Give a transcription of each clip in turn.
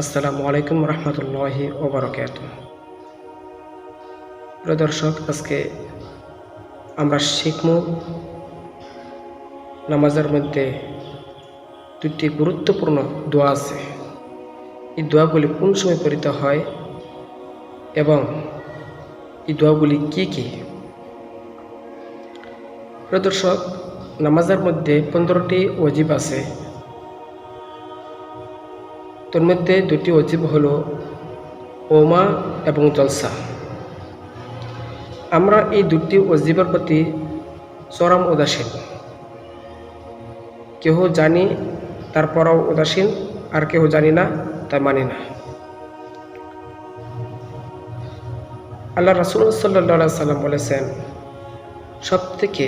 আসসালামু আলাইকুম রহমতুল্লাহি ওয়া বারাকাতুহু। প্রিয় দর্শক, আজকে আমরা শিখব নামাজের মধ্যে দুটি গুরুত্বপূর্ণ দোয়া আছে। এই দোয়াগুলি কোন সময় পড়িতে হয় এবং এই দোয়াগুলি কি কি? প্রিয় দর্শক, নামাজের মধ্যে 15টি ওয়াজিব আছে। তোর মধ্যে দুটি ওয়াজিব হলো ওমা এবং জলসা। আমরা এই দুটি ওয়াজিবের প্রতি চরম উদাসীন। কেহ জানি তারপরও উদাসীন, আর কেহ জানি না তাই মানি না। আল্লাহ রাসূল সাল্লাল্লাহু আলাইহি সাল্লাম বলেছেন, সবথেকে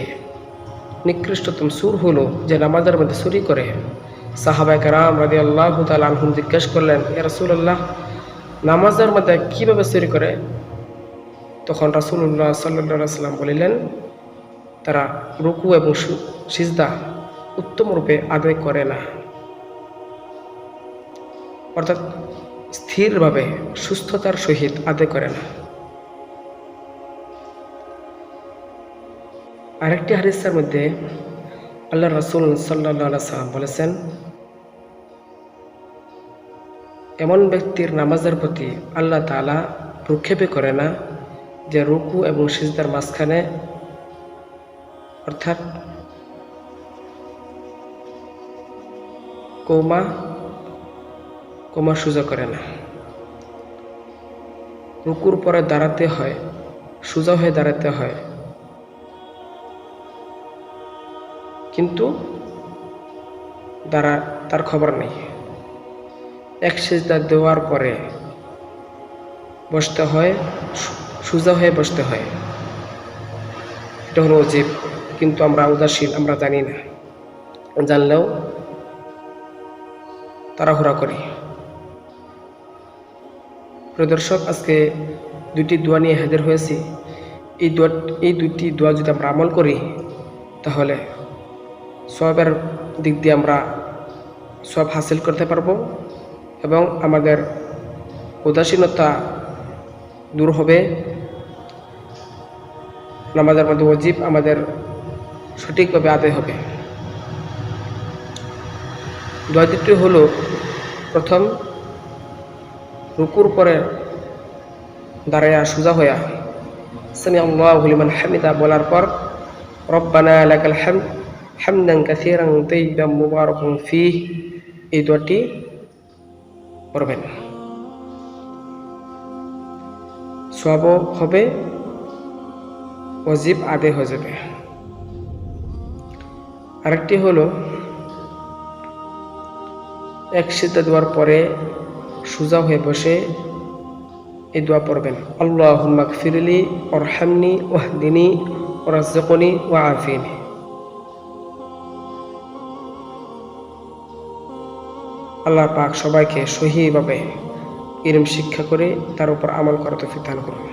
নিকৃষ্টতম সুর হলো যে নামাজের মধ্যে চুরি করে। সাহাবায়ে কেরাম রাদিয়াল্লাহু তাআলা আনহুম জিজ্ঞেস করলেন, ইয়া রাসূলুল্লাহ, নামাজের মধ্যে কিভাবে চুরি করে? তখন রাসূলুল্লাহ সাল্লাল্লাহু আলাইহি সাল্লাম বলিলেন, তারা রুকু এবং সিজদা উত্তম রূপে আদায় করে না, অর্থাৎ স্থিরভাবে সুস্থতার সহিত আদায় করে না। আরেকটি হাদিসের মধ্যে আল্লাহ রাসূল সাল্লাল্লাহু আলাইহি সাল্লাম বলেছেন, এমন ব্যক্তির নামাজের প্রতি আল্লাহ তাআলা ভ্রুক্ষেপই করে না যে রুকু এবং সিজদার মাঝখানে, অর্থাৎ কোমা সোজা করে না। রুকুর পরে দাঁড়াতে হয়, সোজা হয়ে দাঁড়াতে হয়, কিন্তু তার খবর নেই। এক সিজদা দেওয়ার পরে বসতে হয়, সোজা হয়ে বসতে হয়। এটা হলো ওয়াজিব, কিন্তু আমরা উদাসীন, আমরা জানি না। জানলেও তাড়াহুড়া করি। প্রিয় দর্শক, আজকে দুটি দোয়া নিয়ে হাজির হয়েছি। এই দুটি দোয়া যদি আমরা আমল করি, তাহলে সওয়াবের দিক দিয়ে আমরা সওয়াব হাসিল করতে পারবো এবং আমাদের উদাসীনতা দূর হবে। নামাজের মধ্যে ওয়াজিব আমাদের সঠিকভাবে আদায় হবে। দোয়া দুটি হলো, প্রথম, রুকুর পরে দাঁড়ায়া সোজা হইয়া সামি আল্লাহু লিমান হামিদা বলার পর রব্বানা লাকাল হামদ হামদান কাসীরান তাইয়্যিবান মুবারাকান ফীহ, এই দোয়াটি পড়বেন। সওয়াব হবে, ওয়াজিব আদায় হয়ে যাবে। আরেকটি হলো, এক সিজদা দেওয়ার পরে সোজা হয়ে বসে এই দোয়া পড়বেন, আল্লাহুম্মা গফিরলি ওয়ারহামনি ওয়াহদিনি ওয়ারযুকনি ওয়াআফিনি। আল্লাহ পাক সবাইকে সহিভাবে ইলম শিক্ষা করে তার উপর আমল করার তৌফিক দান করুন।